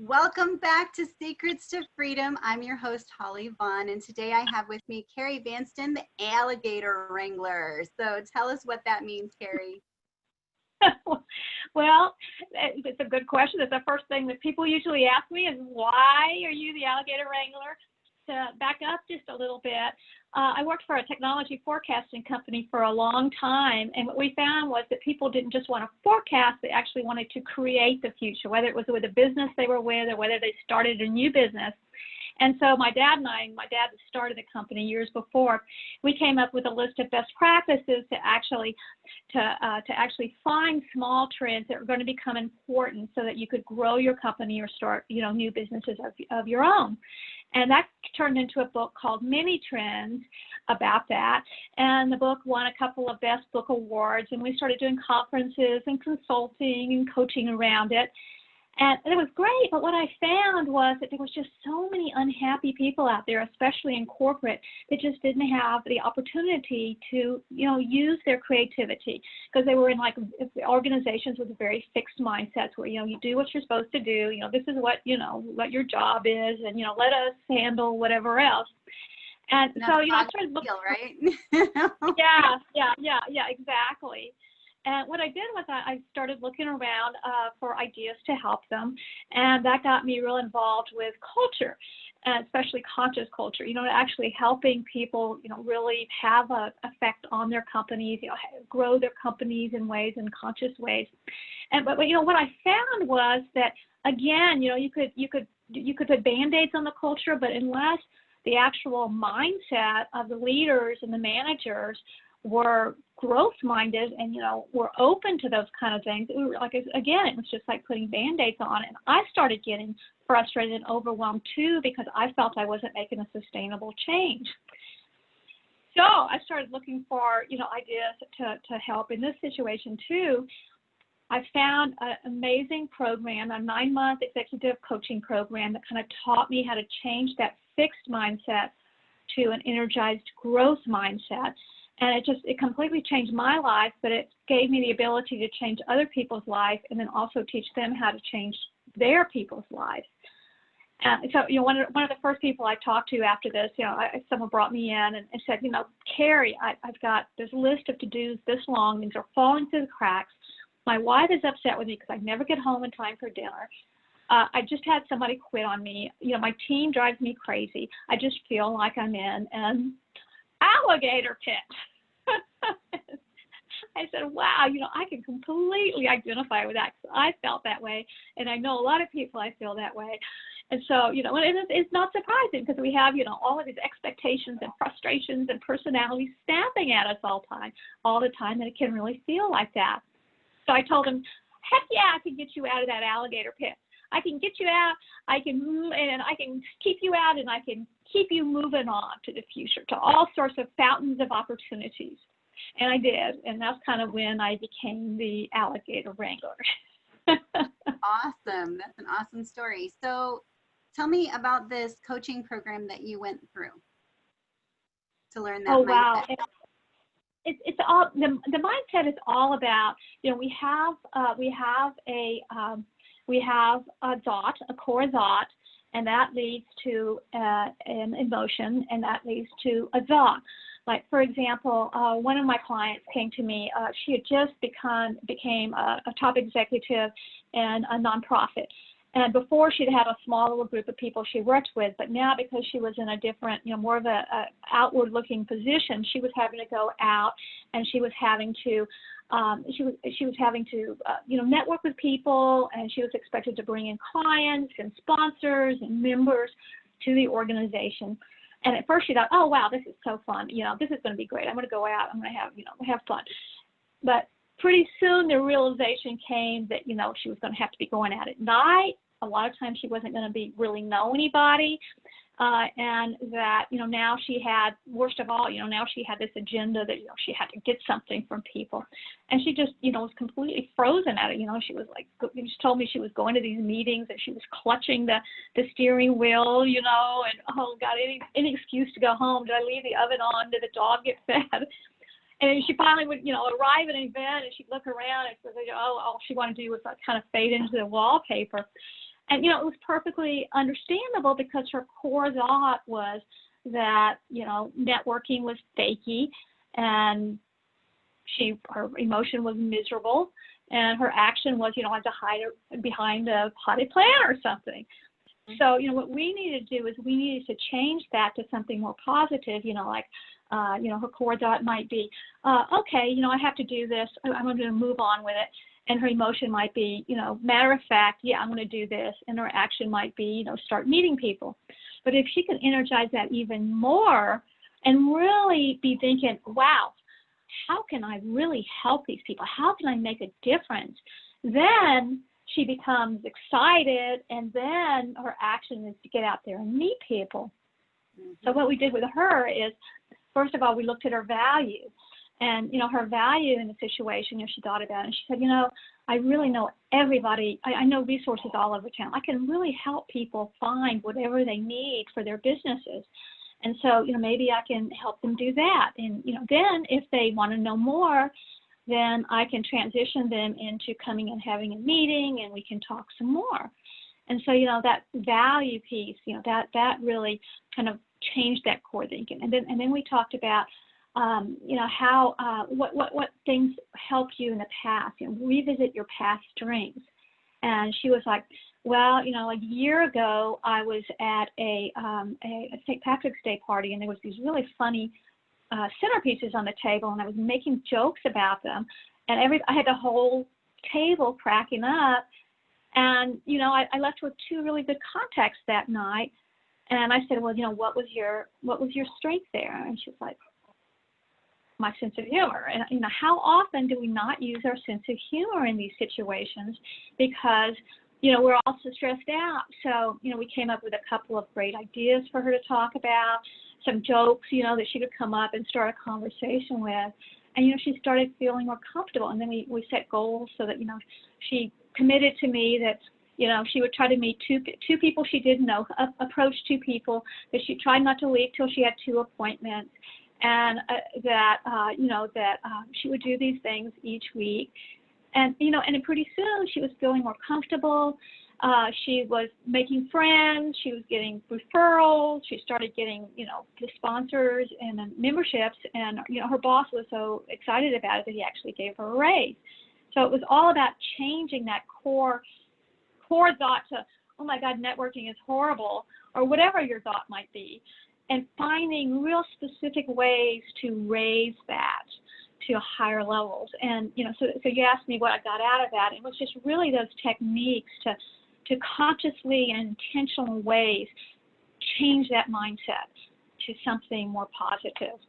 Welcome back to Secrets to Freedom. I'm your host, Holly Vaughn, and today I have with me Carrie Vanston, the alligator wrangler. So tell us what that means, Carrie. Well, it's a good question. It's the first thing that people usually ask me is, why are you the alligator wrangler? To back up just a little bit, I worked for a technology forecasting company for a long time, and what we found was that people didn't just want to forecast, they actually wanted to create the future, whether it was with a business they were with or whether they started a new business. And so my dad started the company years before, we came up with a list of best practices to actually find small trends that were going to become important so that you could grow your company or start, new businesses of your own. And that turned into a book called Mini Trends about that. And the book won a couple of Best Book Awards, and we started doing conferences and consulting and coaching around it. And it was great, but what I found was that there was just so many unhappy people out there, especially in corporate, that just didn't have the opportunity to, use their creativity, because they were in organizations with very fixed mindsets where, you do what you're supposed to do, this is what your job is, and, let us handle whatever else. And so, I started looking, right? Yeah, exactly. And what I did was I started looking around for ideas to help them, and that got me real involved with culture, and especially conscious culture, actually helping people, really have an effect on their companies, grow their companies in conscious ways. And but what I found was that, again, you could put Band-Aids on the culture, but unless the actual mindset of the leaders and the managers were growth-minded and, were open to those kind of things, it was just like putting Band-Aids on. And I started getting frustrated and overwhelmed, too, because I felt I wasn't making a sustainable change. So I started looking for, ideas to help in this situation, too. I found an amazing program, a 9-month executive coaching program that kind of taught me how to change that fixed mindset to an energized growth mindset. And it completely changed my life, but it gave me the ability to change other people's lives and then also teach them how to change their people's lives. So, one of the first people I talked to after this, someone brought me in and said, Carrie, I've got this list of to-dos this long. Things are falling through the cracks. My wife is upset with me because I never get home in time for dinner. I just had somebody quit on me. My team drives me crazy. I just feel like I'm in an alligator pit. I said, wow, I can completely identify with that, because I felt that way, and I know a lot of people I feel that way. And so, and it's not surprising, because we have, all of these expectations and frustrations and personalities snapping at us all the time, and it can really feel like that. So I told him, heck yeah, I can get you out of that alligator pit. I can get you out, I can keep you out, and I can keep you moving on to the future, to all sorts of fountains of opportunities. And I did, and that's kind of when I became the alligator wrangler. Awesome. That's an awesome story. So tell me about this coaching program that you went through to learn that mindset. Wow. It's all, the mindset is all about, we have a thought, a core thought, and that leads to an emotion, and that leads to a thought. Like, for example, one of my clients came to me. She had just became a top executive in a nonprofit. And before, she'd had a small little group of people she worked with, but now, because she was in a different, more of a outward-looking position, she was having to go out, and she was having to network with people, and she was expected to bring in clients and sponsors and members to the organization. And at first she thought, oh, wow, this is so fun. This is going to be great. I'm going to go out. I'm going to have fun. But pretty soon the realization came that, she was going to have to be going out at night. A lot of times she wasn't going to be really know anybody. And that, now she had, worst of all, now she had this agenda that, she had to get something from people. And she just, was completely frozen at it. She was like, she told me she was going to these meetings and she was clutching the steering wheel, and, oh, God, any excuse to go home. Did I leave the oven on? Did the dog get fed? And she finally would, arrive at an event, and she'd look around, and all she wanted to do was kind of fade into the wallpaper. And, it was perfectly understandable because her core thought was that, networking was fakey, and her emotion was miserable, and her action was, I had to hide behind a potted plant or something. So, what we needed to do is we needed to change that to something more positive, like, her core thought might be, okay, I have to do this. I'm going to move on with it. And her emotion might be, matter of fact, yeah, I'm going to do this. And her action might be, start meeting people. But if she could energize that even more and really be thinking, wow, how can I really help these people? How can I make a difference? Then she becomes excited, and then her action is to get out there and meet people. Mm-hmm. So what we did with her is, first of all, we looked at her value. And, her value in the situation, she thought about it, and she said, I really know everybody. I know resources all over town. I can really help people find whatever they need for their businesses. And so, maybe I can help them do that. And, then if they want to know more, then I can transition them into coming and having a meeting, and we can talk some more. And so, that value piece, that really kind of changed that core thinking. And then we talked about, how, what things helped you in the past, revisit your past strengths. And she was like, well, a year ago, I was at a St. Patrick's Day party, and there was these really funny centerpieces on the table, and I was making jokes about them, and I had the whole table cracking up, and, I left with 2 really good contacts that night, and I said, well, what was your strength there? And she was like, my sense of humor. And, how often do we not use our sense of humor in these situations? Because, we're also stressed out. So, we came up with a couple of great ideas for her to talk about, some jokes, that she could come up and start a conversation with. And, she started feeling more comfortable. And then we set goals so that, she committed to me that, she would try to meet two people she didn't know, approach 2 people, that she tried not to leave till she had 2 appointments. And that she would do these things each week. And, and pretty soon she was feeling more comfortable. She was making friends. She was getting referrals. She started getting, the sponsors and the memberships. And, her boss was so excited about it that he actually gave her a raise. So it was all about changing that core thought to, oh, my God, networking is horrible, or whatever your thought might be, and finding real specific ways to raise that to higher levels. And, so you asked me what I got out of that. It was just really those techniques to consciously and intentional ways change that mindset to something more positive.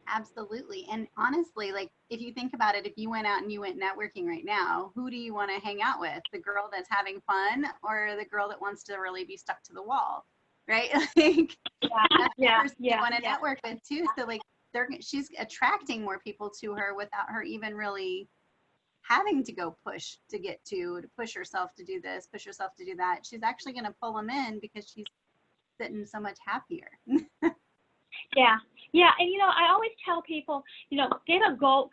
Absolutely. And honestly, like, if you think about it, if you went out and you went networking right now, who do you want to hang out with? The girl that's having fun, or the girl that wants to really be stuck to the wall? Right? Like, that's the person you want to network with too. So like, she's attracting more people to her without her even really having to go push to push herself to do this, push herself to do that. She's actually going to pull them in because she's sitting so much happier. Yeah. And, I always tell people, get a goal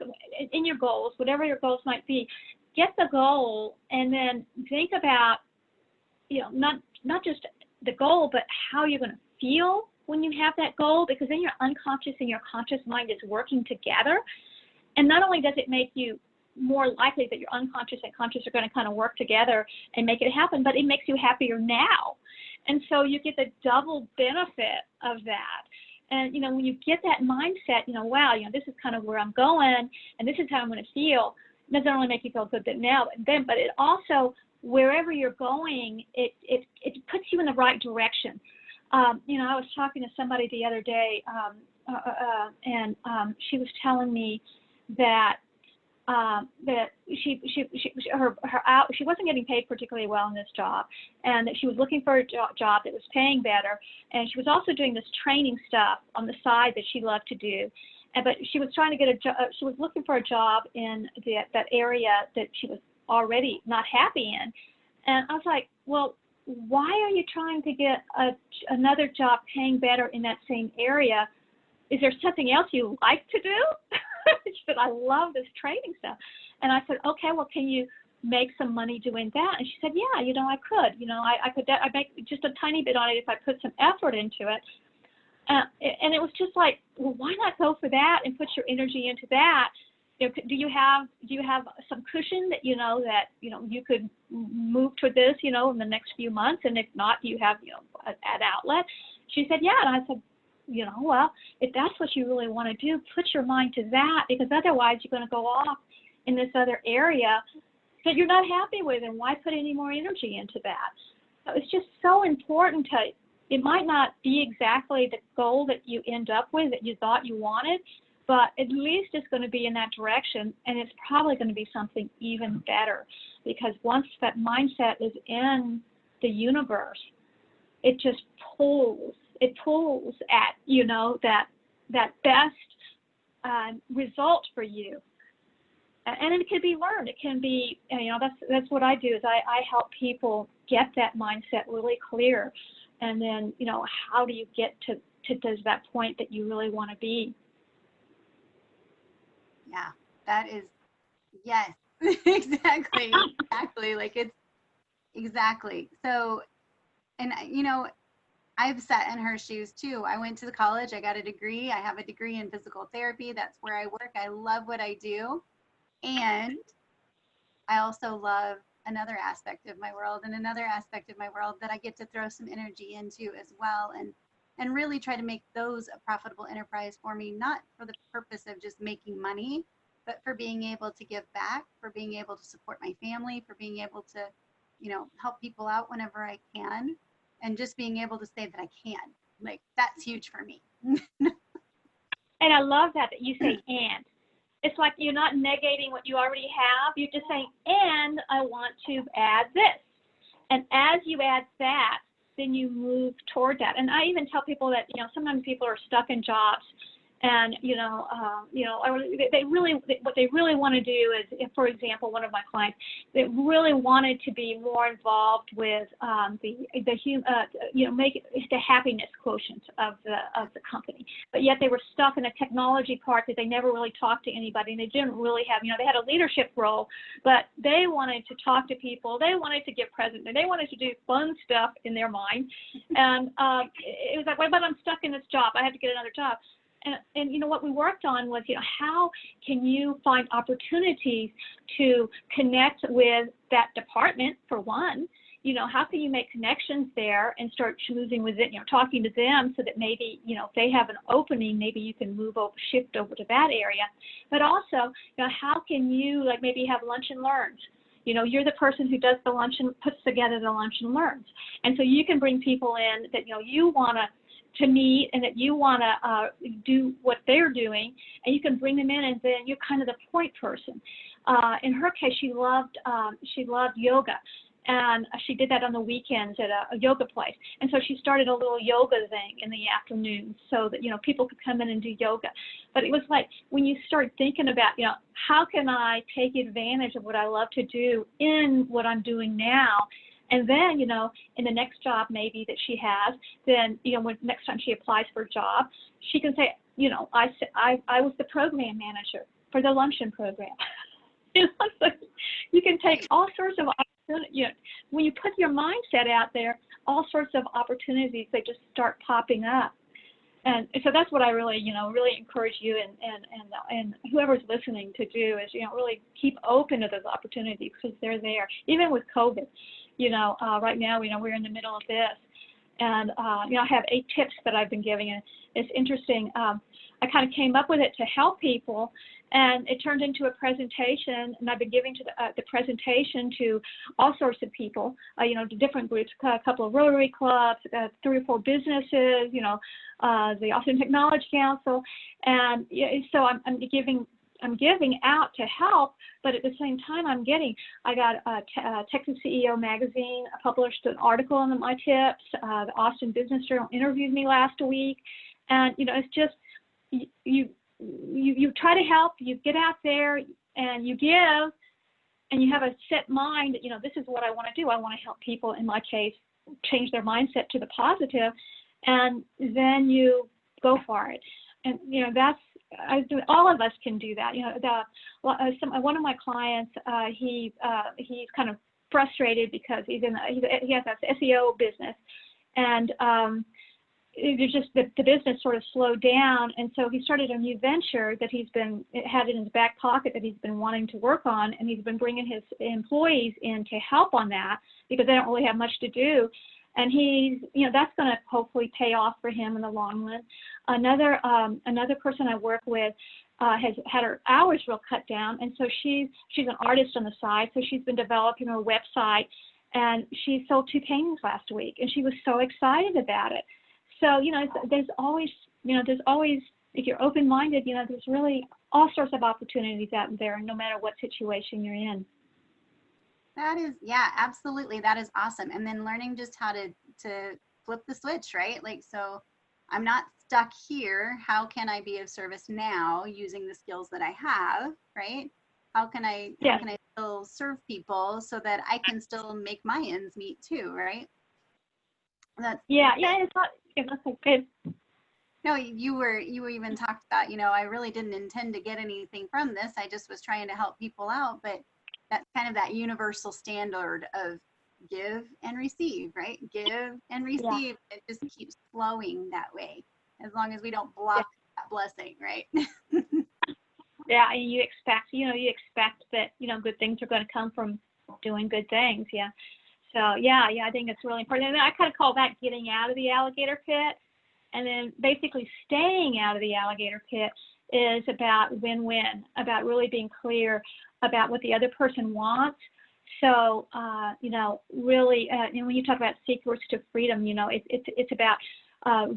in your goals, whatever your goals might be, get the goal, and then think about, not just the goal, but how you're going to feel when you have that goal, because then your unconscious and your conscious mind is working together. And not only does it make you more likely that your unconscious and conscious are going to kind of work together and make it happen, but it makes you happier now. And so you get the double benefit of that. And, when you get that mindset, wow, this is kind of where I'm going, and this is how I'm going to feel, it doesn't only make you feel good now, but it also, wherever you're going, it puts you in the right direction. I was talking to somebody the other day, and she was telling me that she wasn't getting paid particularly well in this job, and that she was looking for a job that was paying better, and she was also doing this training stuff on the side that she loved to do, but she was trying to get a job. She was looking for a job in that area that she was already not happy in, and I was like, well, why are you trying to get another job paying better in that same area? Is there something else you like to do? She said, I love this training stuff. And I said, okay, well, can you make some money doing that? And she said, yeah, I could. I make just a tiny bit on it if I put some effort into it. And it was just like, well, why not go for that and put your energy into that? Do you have some cushion that you could move toward this in the next few months? And if not, do you have an outlet? She said, yeah. And I said, well, if that's what you really want to do, put your mind to that, because otherwise you're going to go off in this other area that you're not happy with, and why put any more energy into that? So it's just so important it might not be exactly the goal that you end up with that you thought you wanted, but at least it's going to be in that direction, and it's probably going to be something even better, because once that mindset is in the universe, it just pulls at that best result for you. And it can be learned. It can be, that's what I do, is I help people get that mindset really clear. And then, how do you get to that point that you really want to be? Yeah, that is, yes, exactly. Like it's exactly. So, and I've sat in her shoes too. I went to college, I got a degree. I have a degree in physical therapy. That's where I work. I love what I do. And I also love another aspect of my world, and another aspect of my world that I get to throw some energy into as well, and really try to make those a profitable enterprise for me, not for the purpose of just making money, but for being able to give back, for being able to support my family, for being able to, help people out whenever I can, and just being able to say that I can. Like, that's huge for me. And I love that you say and. It's like you're not negating what you already have. You're just saying, and I want to add this. And as you add that, then you move toward that. And I even tell people that, sometimes people are stuck in jobs, and, what they really want to do is, if, for example, one of my clients, they really wanted to be more involved with make the happiness quotient of the company, but yet they were stuck in a technology part that they never really talked to anybody, and they didn't really have, they had a leadership role, but they wanted to talk to people, they wanted to get present, and they wanted to do fun stuff in their mind, and it was like, well, but I'm stuck in this job, I have to get another job. And what we worked on was, how can you find opportunities to connect with that department, for one? How can you make connections there and start choosing with it, talking to them, so that maybe, if they have an opening, maybe you can shift over to that area. But also, how can you, like, maybe have lunch and learns? You're the person who does the lunch and puts together the lunch and learns. And so you can bring people in that, you want to meet, and that you want to do what they're doing, and you can bring them in, and then you're kind of the point person. In her case, she loved yoga, and she did that on the weekends at a yoga place. And so she started a little yoga thing in the afternoon, so that people could come in and do yoga. But it was like, when you start thinking about how can I take advantage of what I love to do in what I'm doing now. And then, in the next job maybe that she has, then, when next time she applies for a job, she can say, I was the program manager for the luncheon program. So you can take all sorts of opportunities. When you put your mindset out there, all sorts of opportunities, they just start popping up. And so that's what I really, really encourage you and whoever's listening to do is, really keep open to those opportunities, because they're there. Even with COVID, right now, we're in the middle of this. And, I have 8 tips that I've been giving. And it's interesting. I kind of came up with it to help people, and it turned into a presentation, and I've been giving the presentation to all sorts of people, to different groups, a couple of Rotary clubs, 3 or 4 businesses, the Austin Technology Council, and so I'm giving out to help, but at the same time I got Texas CEO Magazine published an article on my tips. The Austin Business Journal interviewed me last week, and it's just you try to help, you get out there and you give, and you have a set mind that, this is what I want to do. I want to help people, in my case, change their mindset to the positive, and then you go for it. And, all of us can do that. One of my clients, he's kind of frustrated because he has this SEO business, and there's just the business sort of slowed down, and so he started a new venture that he's been had in his back pocket that he's been wanting to work on, and he's been bringing his employees in to help on that because they don't really have much to do, and that's going to hopefully pay off for him in the long run. Another person I work with has had her hours real cut down, and so she's an artist on the side, so she's been developing her website, and she sold 2 paintings last week, and she was so excited about it. So, there's always, if you're open-minded, there's really all sorts of opportunities out there, no matter what situation you're in. That is, yeah, absolutely. That is awesome. And then learning just how to flip the switch, right? Like, so I'm not stuck here. How can I be of service now using the skills that I have, right? How can I still serve people so that I can still make my ends meet too, right? It's not. Good. No, you even talked about, I really didn't intend to get anything from this. I just was trying to help people out, but that's kind of that universal standard of give and receive, right? Give and receive. Yeah. It just keeps flowing that way, as long as we don't block that blessing, right? Yeah, and you expect that, good things are going to come from doing good things. Yeah. So, I think it's really important. And I kind of call that getting out of the alligator pit. And then basically staying out of the alligator pit is about win-win, about really being clear about what the other person wants. So, really, when you talk about secrets to freedom, it's about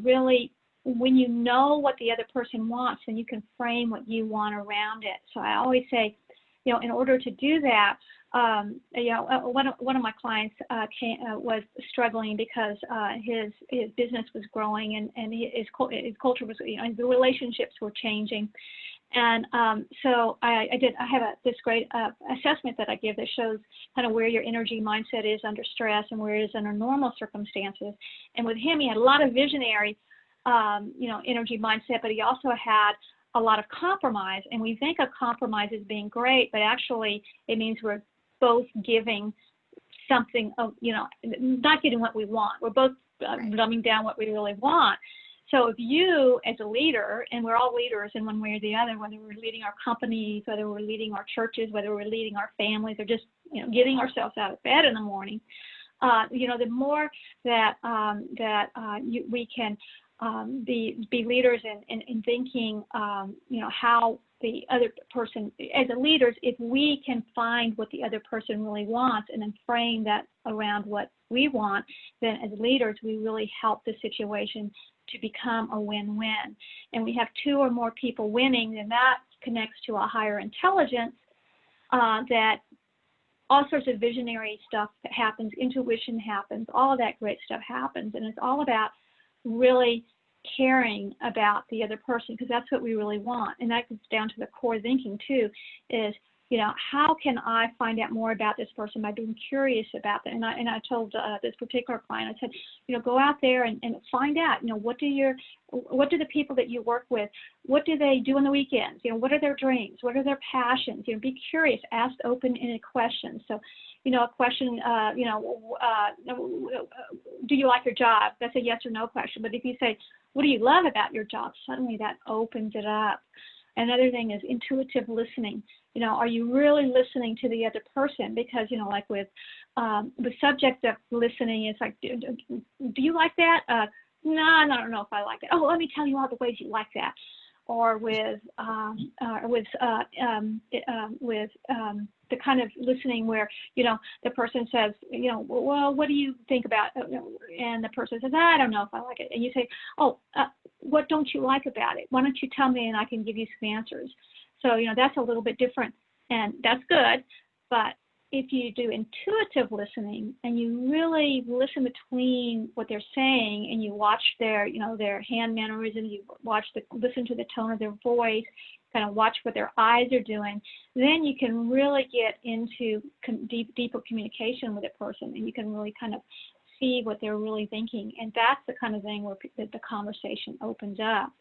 really when you know what the other person wants, then you can frame what you want around it. So I always say, in order to do that, one of my clients was struggling because his business was growing and his culture was, the relationships were changing, and so I have this great assessment that I give that shows kind of where your energy mindset is under stress and where it is under normal circumstances. And with him, he had a lot of visionary, energy mindset, but he also had a lot of compromise. And we think of compromise as being great, but actually it means we're both giving something of, not getting what we want. We're both dumbing down what we really want. So if you, as a leader, and we're all leaders in one way or the other, whether we're leading our companies, whether we're leading our churches, whether we're leading our families, or just, getting ourselves out of bed in the morning, the more that we can be leaders in thinking, how the other person, as a leaders, if we can find what the other person really wants and then frame that around what we want, then as leaders, we really help the situation to become a win-win. And we have 2 or more people winning, then that connects to a higher intelligence, that all sorts of visionary stuff that happens, intuition happens, all of that great stuff happens. And it's all about really caring about the other person, because that's what we really want. And that gets down to the core thinking too, is, how can I find out more about this person by being curious about them? And I told this particular client, I said, go out there and find out, what do the people that you work with, what do they do on the weekends? What are their dreams? What are their passions? Be curious, ask open-ended questions. So, a question, do you like your job? That's a yes or no question. But if you say, what do you love about your job? Suddenly that opens it up. Another thing is intuitive listening. Are you really listening to the other person? Because, like with the subject of listening, it's like, do you like that? No, I don't know if I like it. Oh, let me tell you all the ways you like that. Or with the kind of listening where, the person says, well, what do you think about, and the person says, I don't know if I like it. And you say, what don't you like about it? Why don't you tell me and I can give you some answers? So, that's a little bit different, and that's good. But if you do intuitive listening and you really listen between what they're saying and you watch their, their hand mannerisms, you listen to the tone of their voice, kind of watch what their eyes are doing, then you can really get into deeper communication with a person, and you can really kind of see what they're really thinking. And that's the kind of thing where the conversation opens up.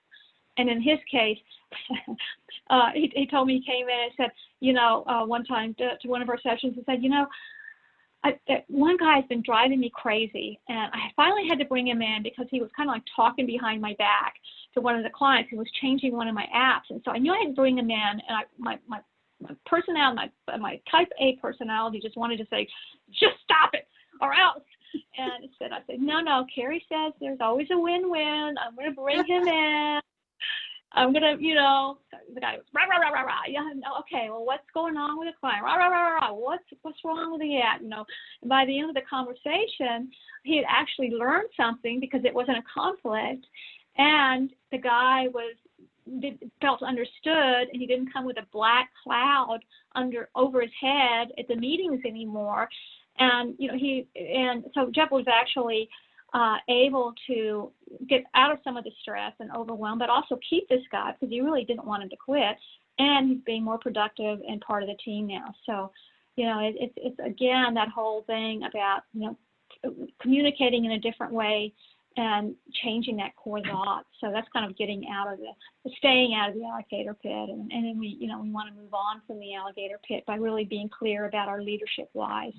And in his case, he told me, he came in and said, one time to one of our sessions and said, one guy's been driving me crazy, and I finally had to bring him in because he was kind of like talking behind my back to one of the clients who was changing one of my apps. And so I knew I had to bring him in, and my personality, my type A personality just wanted to say, just stop it or else. And I said, no, Carrie says there's always a win-win. I'm going to bring him in. I'm going to, the guy was, rah, rah, rah, rah, rah. Yeah, no, okay, well, what's going on with the client? Rah, rah, rah, rah, rah. What's wrong with the app? And by the end of the conversation, he had actually learned something because it wasn't a conflict. And the guy felt understood, and he didn't come with a black cloud over his head at the meetings anymore. And so Jeff was actually able to get out of some of the stress and overwhelm, but also keep this guy because he really didn't want him to quit. And he's being more productive and part of the team now. So, it's again that whole thing about communicating in a different way and changing that core thought. So that's kind of getting staying out of the alligator pit, and then we want to move on from the alligator pit by really being clear about our leadership whys.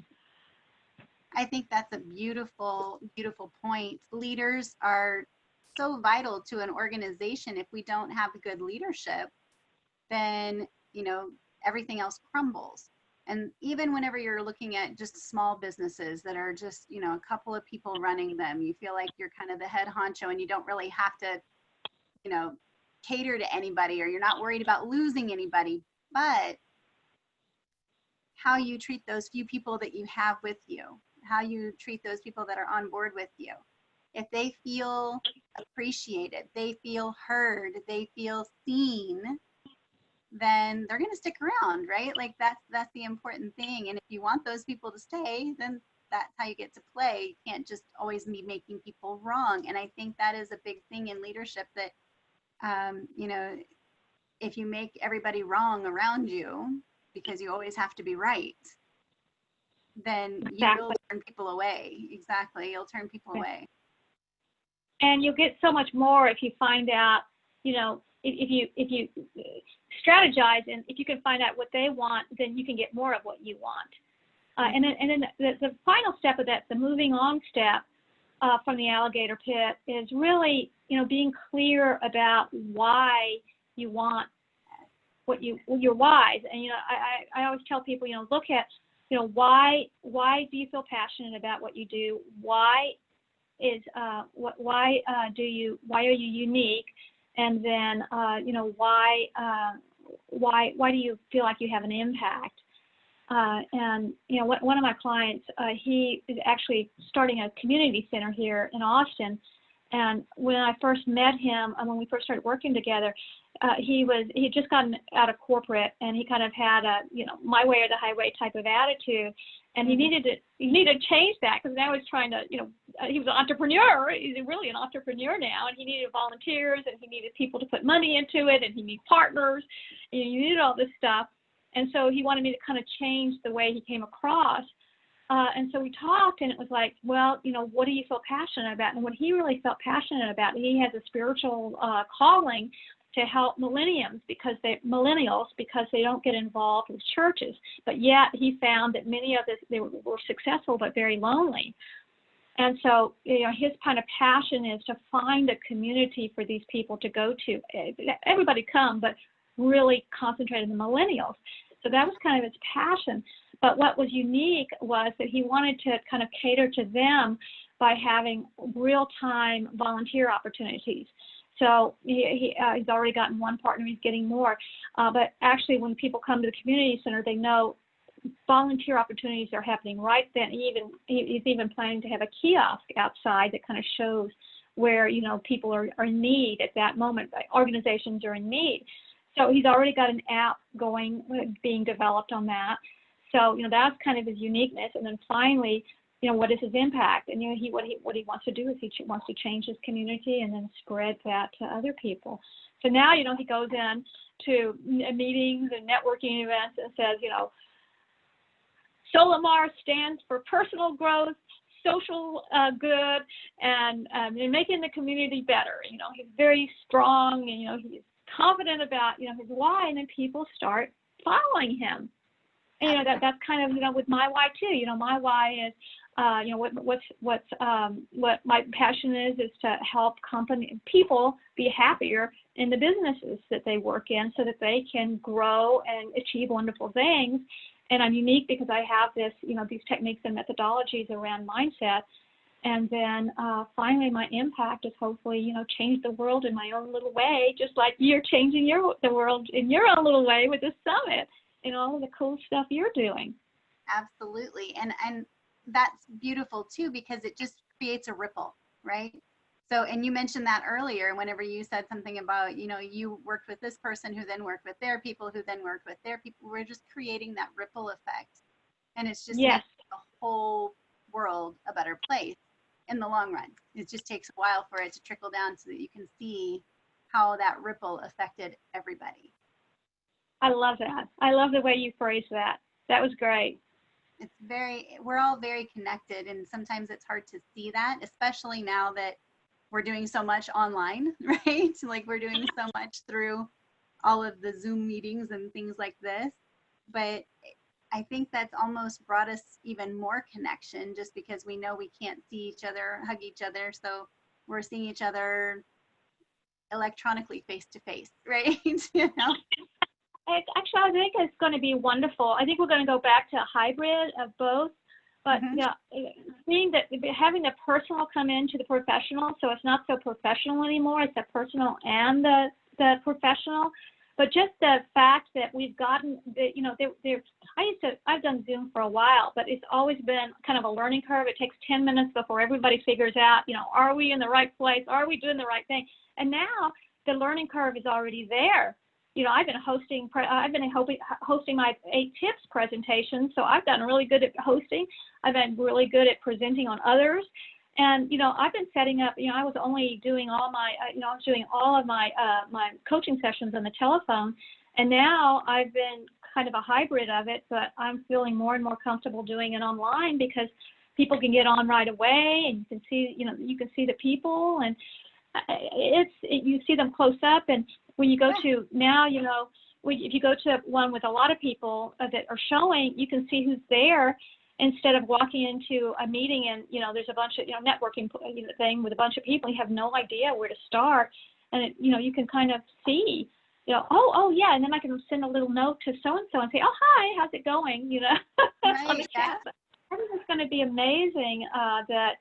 I think that's a beautiful, beautiful point. Leaders are so vital to an organization. If we don't have good leadership, then, everything else crumbles. And even whenever you're looking at just small businesses that are just, a couple of people running them, you feel like you're kind of the head honcho and you don't really have to, cater to anybody, or you're not worried about losing anybody. But how you treat those few people that you have with you, how you treat those people that are on board with you. If they feel appreciated, they feel heard, they feel seen, then they're going to stick around, right? Like that's the important thing. And if you want those people to stay, then that's how you get to play. You can't just always be making people wrong. And I think that is a big thing in leadership that, if you make everybody wrong around you because you always have to be right, then you will turn people away. Exactly. You'll turn people away. And you'll get so much more if you find out, if you strategize, and if you can find out what they want, then you can get more of what you want. And then the final step of that, the moving on step from the alligator pit, is really, being clear about why you want your whys. And, I always tell people, look at, why do you feel passionate about what you do? Why are you unique? And then, why do you feel like you have an impact? And, one of my clients, he is actually starting a community center here in Austin. And when I first met him, when we first started working together, he had just gotten out of corporate, and he kind of had a, my way or the highway type of attitude. And he needed to change that, because now he's trying to, he was an entrepreneur. He's really an entrepreneur now, and he needed volunteers, and he needed people to put money into it, and he needed partners, and he needed all this stuff. And so he wanted me to kind of change the way he came across. And so we talked, and it was like, well, what do you feel passionate about? And what he really felt passionate about, he has a spiritual calling to help millennials because they don't get involved with churches. But yet he found that many of they were successful but very lonely. And so, his kind of passion is to find a community for these people to go to. Everybody come, but really concentrate on the millennials. So that was kind of his passion. But what was unique was that he wanted to kind of cater to them by having real-time volunteer opportunities. So he's already gotten one partner, he's getting more. But actually, when people come to the community center, they know volunteer opportunities are happening right then. He's even planning to have a kiosk outside that kind of shows where, people are in need at that moment. Organizations are in need. So he's already got an app being developed on that. So, that's kind of his uniqueness. And then finally, what is his impact? And, what he wants to do is he wants to change his community and then spread that to other people. So now, he goes in to meetings and networking events and says, Solimar stands for personal growth, social good and making the community better. He's very strong, and he's confident about his why, and then people start following him. And that's kind of with my why too. My why is what my passion is to help people be happier in the businesses that they work in, so that they can grow and achieve wonderful things. And I'm unique because I have these techniques and methodologies around mindset. And then finally, my impact is hopefully, change the world in my own little way, just like you're changing the world in your own little way with this summit and all of the cool stuff you're doing. Absolutely. And that's beautiful too, because it just creates a ripple, right? So, and you mentioned that earlier, whenever you said something about, you worked with this person who then worked with their people, who then worked with their people. We're just creating that ripple effect. And it's just making the whole world a better place in the long run. It just takes a while for it to trickle down so that you can see how that ripple affected everybody. I love that. I love the way you phrased that. That was great. We're all very connected, and sometimes it's hard to see that, especially now that we're doing so much online, right? Like we're doing so much through all of the Zoom meetings and things like this. But I think that's almost brought us even more connection, just because we know we can't see each other, hug each other. So we're seeing each other electronically face to face, right? Actually, I think it's going to be wonderful. I think we're going to go back to a hybrid of both. But seeing that, having the personal come into the professional, so it's not so professional anymore. It's the personal and the professional. But just the fact that we've gotten, I've done Zoom for a while, but it's always been kind of a learning curve. It takes 10 minutes before everybody figures out, are we in the right place? Are we doing the right thing? And now the learning curve is already there. I've been hosting my 8 tips presentation, so I've gotten really good at hosting. I've been really good at presenting on others, and I've been setting up. I was only doing all of my my coaching sessions on the telephone, and now I've been kind of a hybrid of it. But I'm feeling more and more comfortable doing it online because people can get on right away, and you can see the people, and you see them close up. And when you go to now, if you go to one with a lot of people that are showing, you can see who's there instead of walking into a meeting and, there's a bunch of, networking thing with a bunch of people. You have no idea where to start. And, you can kind of see, oh, yeah. And then I can send a little note to so-and-so and say, oh, hi, how's it going? Right, on the chat. I think it's going to be amazing that,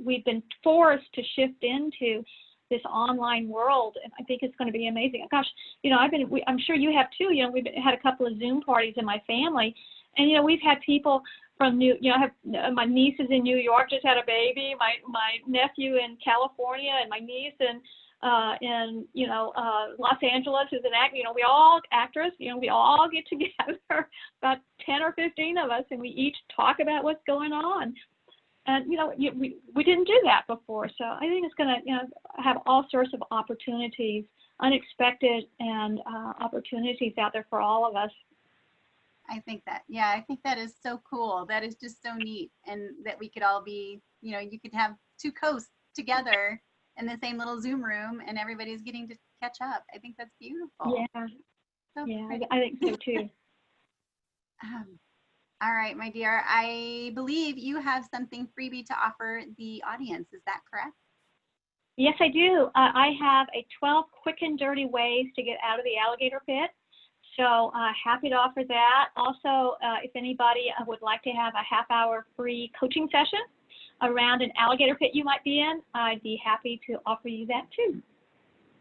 we've been forced to shift into this online world, and I think it's going to be amazing. Gosh, I'm sure you have too. We've had a couple of Zoom parties in my family, and we've had people from I have my niece is in New York, just had a baby. My nephew in California, and my niece in Los Angeles is an actor. We all actress. We all get together, about 10 or 15 of us, and we each talk about what's going on. And, we didn't do that before. So I think it's going to, have all sorts of opportunities, unexpected and opportunities out there for all of us. I think that is so cool. That is just so neat. And that we could all be, you could have 2 coasts together in the same little Zoom room and everybody's getting to catch up. I think that's beautiful. Yeah. So I think so too. All right, my dear, I believe you have something freebie to offer the audience. Is that correct? Yes, I do. I have a 12 quick and dirty ways to get out of the alligator pit. So happy to offer that. Also, if anybody would like to have a half-hour free coaching session around an alligator pit you might be in, I'd be happy to offer you that too.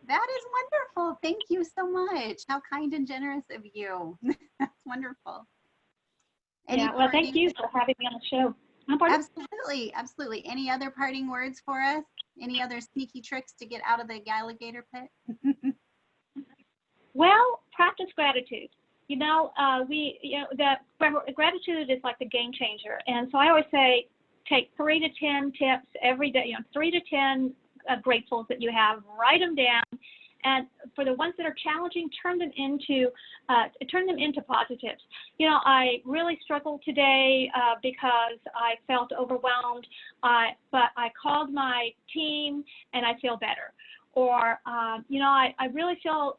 That is wonderful. Thank you so much. How kind and generous of you. That's wonderful. Well, thank you for having me on the show. Absolutely, absolutely. Any other parting words for us? Any other sneaky tricks to get out of the alligator pit? Well, practice gratitude. Gratitude is like the game changer. And so I always say, take 3 to 10 tips every day, 3 to 10 gratefuls that you have, write them down, And for the ones that are challenging, turn them into positives. You know, I really struggled today because I felt overwhelmed, but I called my team and I feel better. Or, you know, I really feel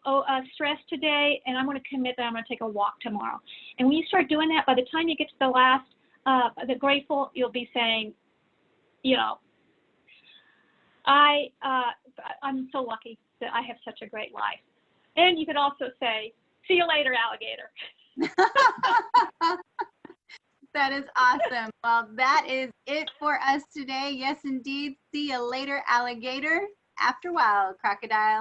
stressed today, and I'm going to commit that I'm going to take a walk tomorrow. And when you start doing that, by the time you get to the last, the grateful, you'll be saying, you know, I'm so lucky that I have such a great life. And you could also say, see you later, alligator. That is awesome. Well, that is it for us today. Yes, indeed. See you later, alligator. After a while, crocodile.